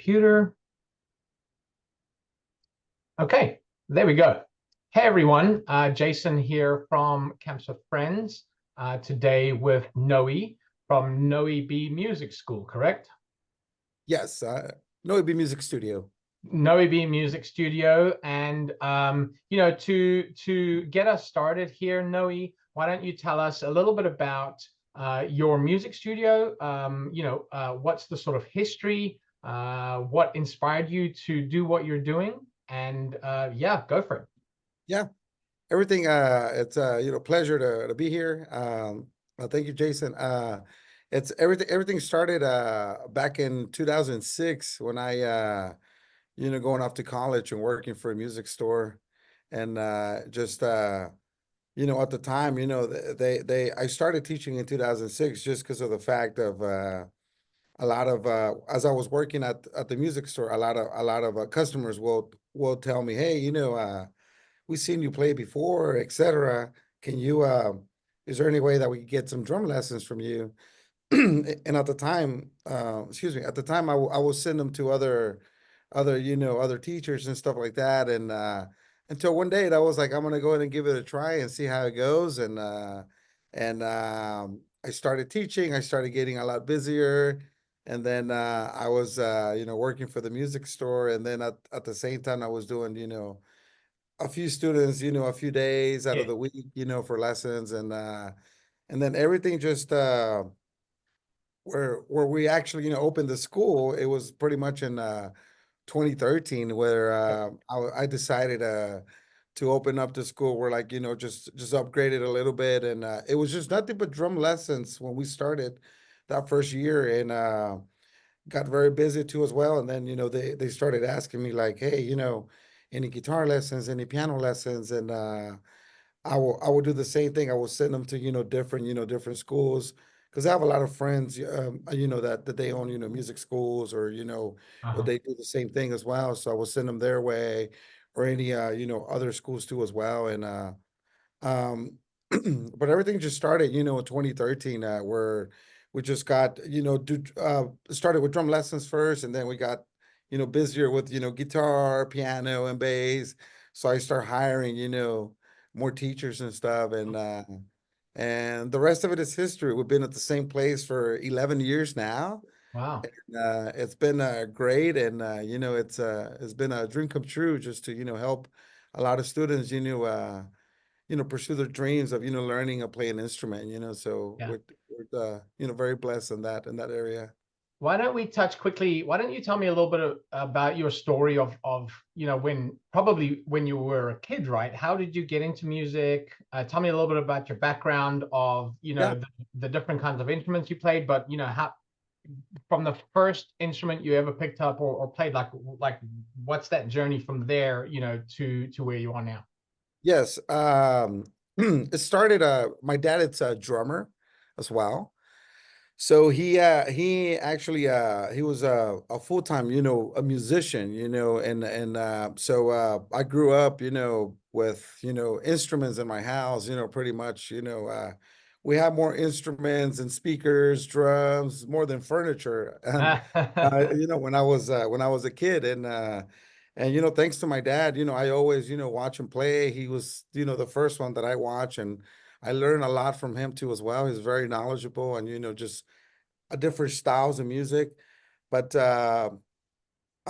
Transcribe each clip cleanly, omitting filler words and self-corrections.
computer. Okay, there we go. Hey everyone, Jason here from Camps of Friends. Today with Noe from Noe B Music School, correct? Yes, Noe B Music Studio. Noe B Music Studio, and to get us started here, Noe, why don't you tell us a little bit about your music studio? What's the sort of history? What inspired you to do what you're doing? And yeah, go for it. Yeah, everything. It's pleasure to be here. Thank you, Jason. It's everything started back in 2006 when I going off to college and working for a music store, and just at the time, they I started teaching in 2006 just because of the fact of a lot of as I was working at the music store, a lot of customers will tell me, hey, we've seen you play before, etc. Can you is there any way that we could get some drum lessons from you? And at the time, excuse me, at the time I will send them to other teachers and stuff like that. And until one day I was like, I'm gonna go ahead and give it a try and see how it goes. And I started teaching, I started getting a lot busier. And then I was working for the music store, and then at the same time I was doing, a few students, a few days out Yeah. of the week, for lessons. And then everything just where we actually, opened the school, it was pretty much in 2013 where I decided to open up the school where, like, just upgrade it a little bit. And it was just nothing but drum lessons when we started that first year. And got very busy too as well. And then, they started asking me like, hey, any guitar lessons, any piano lessons. And I will do the same thing. I will send them to, different schools, because I have a lot of friends, that they own, music schools, or, or Uh-huh. they do the same thing as well. So I will send them their way, or any, other schools too as well. And um, but everything just started, in 2013, where we just got, started with drum lessons first, and then we got, busier with, guitar, piano, and bass. So I start hiring, more teachers and stuff, and the rest of it is history. We've been at the same place for 11 years now. Wow. It's been great, and it's been a dream come true just to, help a lot of students, pursue their dreams of, learning or play an instrument, so Yeah. we're very blessed in that area. Why don't we touch quickly? Why don't you tell me a little bit about your story of when probably when you were a kid, right? How did you get into music? Tell me a little bit about your background of Yeah. the different kinds of instruments you played, but how from the first instrument you ever picked up or played, like what's that journey from there, to where you are now? Yes. It started, my dad is a drummer as well. So he actually he was a full-time, a musician, and so I grew up, with, instruments in my house, pretty much, we have more instruments and speakers, drums, more than furniture. And when I was a kid, and thanks to my dad, I always, watch him play. He was, the first one that I watch, and I learned a lot from him too as well. He's very knowledgeable, and just different styles of music. But I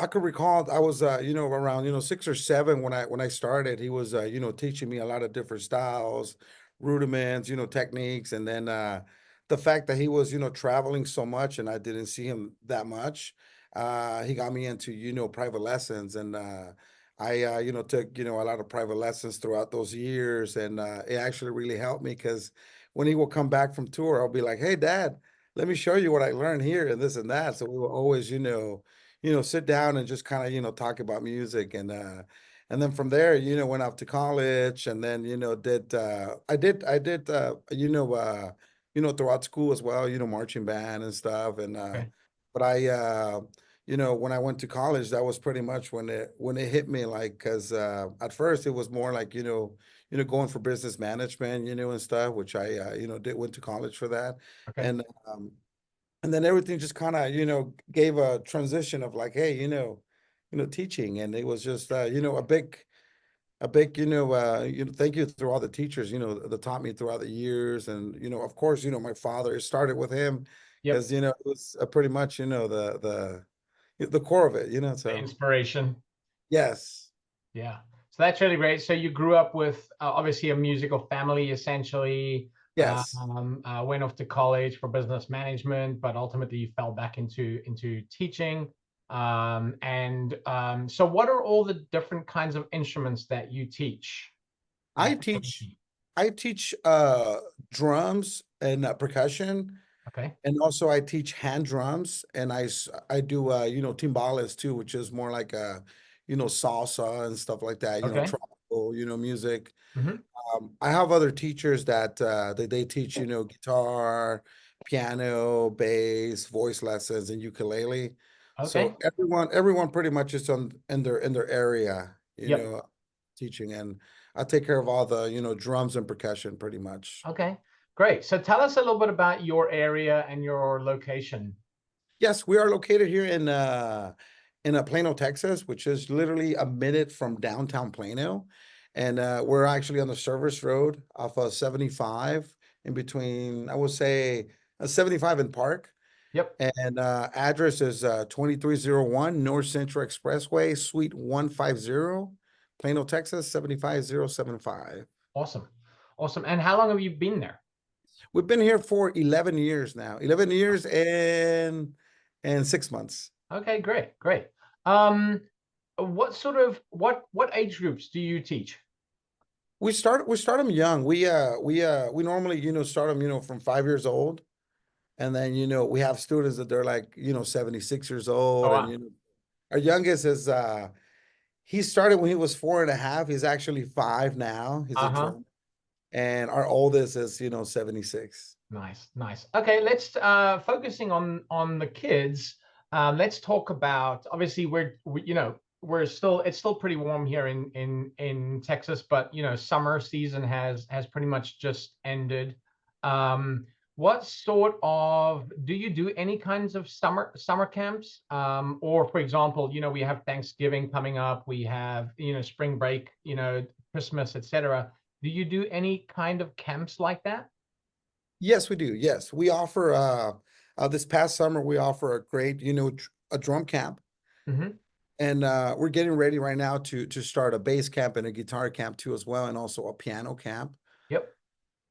could recall I was around, 6 or 7 when I started. He was teaching me a lot of different styles, rudiments, techniques. And then the fact that he was, traveling so much and I didn't see him that much, he got me into, private lessons. And I took, a lot of private lessons throughout those years. And it actually really helped me, because when he will come back from tour, I'll be like, hey, Dad, let me show you what I learned here and this and that. So we will always, sit down and just kind of, talk about music. And then from there, went off to college, and then, did I did throughout school as well, marching band and stuff. And Okay. but I when I went to college, that was pretty much when it hit me, like, because at first it was more like, going for business management, and stuff, which I did went to college for that. Okay. And um And then everything just kind of, gave a transition of like, hey, teaching. And it was just, a big, thank you through all the teachers, that taught me throughout the years. And, of course, my father, it started with him Yep. because, it was pretty much, the core of it, The so inspiration. yes, Yeah. So that's really great. So you grew up with obviously a musical family, essentially. yes. Went off to college for business management, but ultimately you fell back into teaching. So what are all the different kinds of instruments that you teach I at teach, NoeB? I teach, drums and percussion. Okay. And also I teach hand drums and I do, timbales too, which is more like, salsa and stuff like that, Okay. tropical, music. Hmm. I have other teachers that they teach, guitar, piano, bass, voice lessons, and ukulele. Okay. So everyone pretty much is on in their area, Yep. teaching, and I take care of all the, drums and percussion pretty much. Okay. Great. So tell us a little bit about your area and your location. Yes, we are located here in Plano, Texas, which is literally a minute from downtown Plano. And we're actually on the service road off of 75 in between, I would say, 75 and Park. Yep. And address is 2301 North Central Expressway, Suite 150, Plano, Texas, 75075. Awesome. Awesome. And how long have you been there? We've been here for 11 years now, 11 years and 6 months. Okay, great, great. Um, what age groups do you teach? We start them young. We normally, start them, from 5 years old. And then, we have students that they're like, 76 years Oh, old. And, wow. our youngest is he started when he was 4.5. He's actually 5 now. He's a Uh-huh. drum. And our oldest is, 76. Nice, nice. Okay, let's focusing on the kids. Let's talk about obviously we're still it's still pretty warm here in Texas, but summer season has pretty much just ended. What sort of do you do any kinds of summer camps? Or for example, we have Thanksgiving coming up, we have spring break, Christmas, etc. Do you do any kind of camps like that? Yes, we do. Yes, we offer, this past summer, we offer a great, a drum camp. Hmm. And we're getting ready right now to start a bass camp and a guitar camp too as well, and also a piano camp. Yep.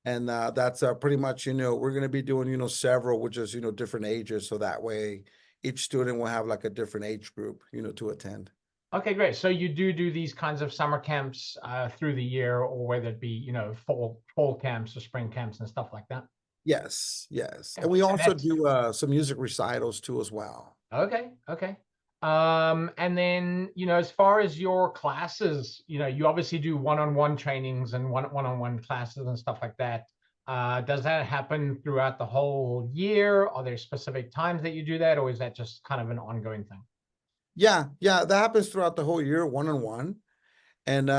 And that's pretty much, we're going to be doing, several, which is, different ages. So that way each student will have like a different age group, to attend. Okay, great. So you do these kinds of summer camps through the year, or whether it be, fall camps or spring camps and stuff like that. Yes, yes. Okay. And we And also that's do some music recitals too as well. okay, okay. And then, as far as your classes, you obviously do one-on-one trainings and one-on-one classes and stuff like that. Does that happen throughout the whole year? Are there specific times that you do that, or is that just kind of an ongoing thing? Yeah, yeah, that happens throughout the whole year, one on one. And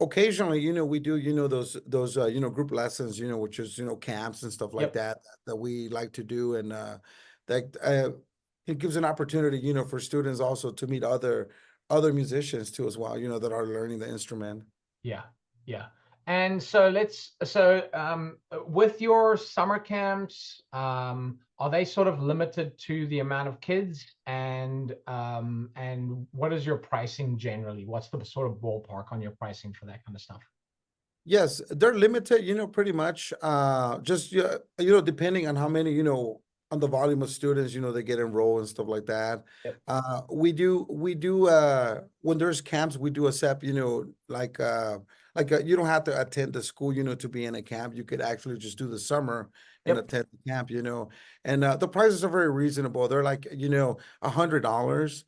occasionally, we do, those group lessons, which is, camps and stuff like Yep. that we like to do. And that it gives an opportunity, for students also to meet other musicians too as well, that are learning the instrument. Yeah, yeah. And so with your summer camps, are they sort of limited to the amount of kids? And what is your pricing generally? What's the sort of ballpark on your pricing for that kind of stuff? Yes, they're limited, pretty much. Just depending on how many, on the volume of students, they get enrolled and stuff like that. Yep. We do when there's camps, we do accept, you don't have to attend the school, to be in a camp. You could actually just do the summer and Yep. attend the camp, and the prices are very reasonable. They're like, $100,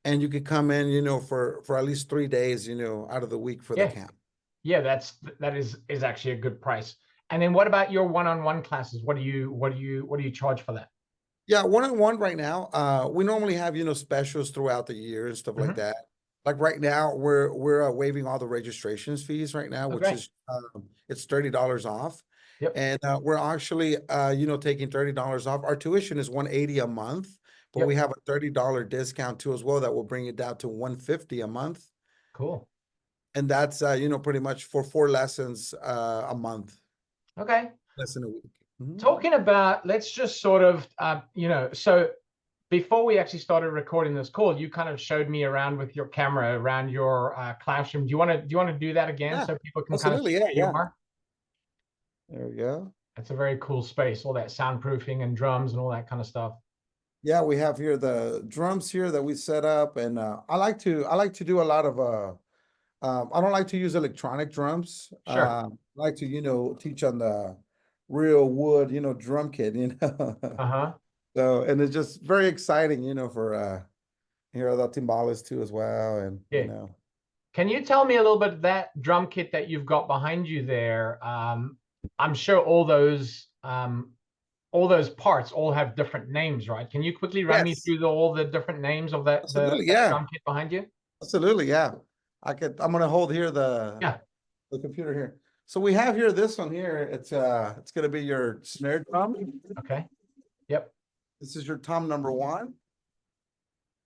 and you could come in, for at least 3 days, out of the week for the Yeah. camp. Yeah, that is actually a good price. And then what about your one-on-one classes? What do you charge for that? Yeah, one on one right now. We normally have, specials throughout the year and stuff like Hmm. that. Like right now, we're waiving all the registrations fees right now, which Okay. is it's $30 off. Yep. And we're actually, taking $30 off. Our tuition is 180 a month, but we Yep. have a $30 discount too as well that will bring it down to 150 a month. Cool. And that's, pretty much for 4 lessons a month, Okay. lesson a week. Mhm. Talking about, let's just sort of, so before we actually started recording this call, you kind of showed me around with your camera around your classroom. Do you want to do that again Yeah, so people can kind of absolutely. see Yeah, where you yeah. are? There we go. It's a very cool space, all that soundproofing and drums and all that kind of stuff. Yeah, we have here the drums here that we set up, and I like to do a lot of I don't like to use electronic drums. Sure. I like to, teach on the real wood, drum kit, Uh-huh. So, and it's just very exciting, for here are the timbales too as well, and Yeah. Can you tell me a little bit of that drum kit that you've got behind you there? I'm sure all those parts all have different names, right? Can you quickly run me yes, through all the different names of absolutely, that yeah, drum kit behind you? absolutely, yeah. I'm gonna hold here Yeah. the computer here. So we have here this one here. It's gonna be your snare drum. Okay. Yep. This is your tom number one,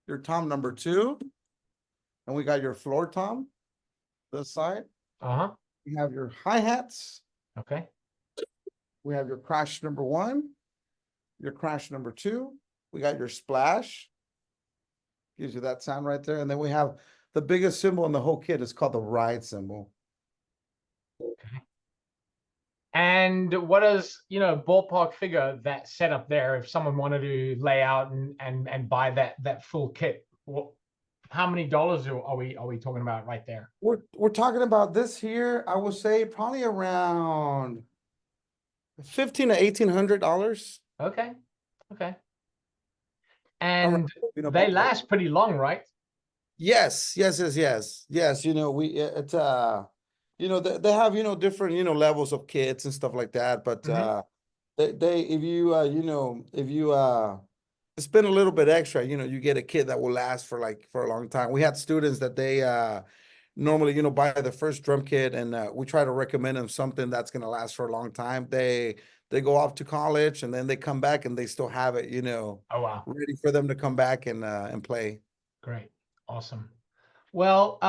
your tom number two, and we got your floor tom this side. Uh-huh. We have your hi-hats. Okay. We have your crash number one, your crash number two. We got your splash. Gives you that sound right there. And then we have the biggest cymbal in the whole kit is called the ride cymbal. And what is, ballpark figure that setup there if someone wanted to lay out and buy that full kit? How many dollars are we talking about right there? We're talking about this here, I would say probably around 15 to $1,800. Okay. Okay. Around, And they ballpark. last pretty long, right? Yes, yes, yes, yes, yes. They have, different, levels of kits and stuff like that. But Mm-hmm. they if you if you spend a little bit extra, you get a kit that will last for a long time. We had students that they normally, buy the first drum kit, and we try to recommend them something that's gonna last for a long time. They go off to college and then they come back and they still have it, Oh, wow. ready for them to come back and play. Great. Awesome. Well,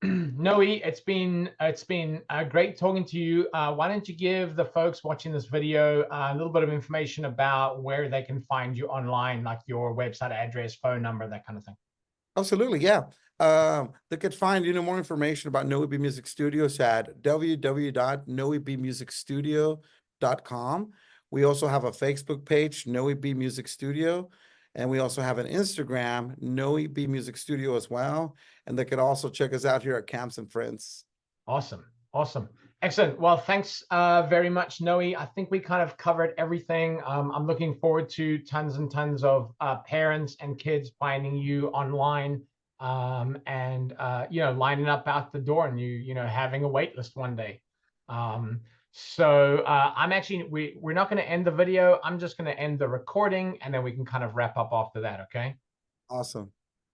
Noe, it's been great talking to you. Why don't you give the folks watching this video a little bit of information about where they can find you online, like your website address, phone number, that kind of thing. Absolutely, yeah. They could find, more information about Noe B Music Studios at www.noebmusicstudio.com. We also have a Facebook page, Noe B Music Studio, and we also have an Instagram, Noe B Music Studio as well. And they could also check us out here at Camps and Friends. Awesome. Awesome. Excellent. Well, thanks very much, Noe. I think we kind of covered everything. I'm looking forward to tons and tons of parents and kids finding you online, and lining up out the door and having a wait list one day. So I'm actually we're not going to end the video. I'm just going to end the recording, and then we can kind of wrap up after that. Okay. Awesome.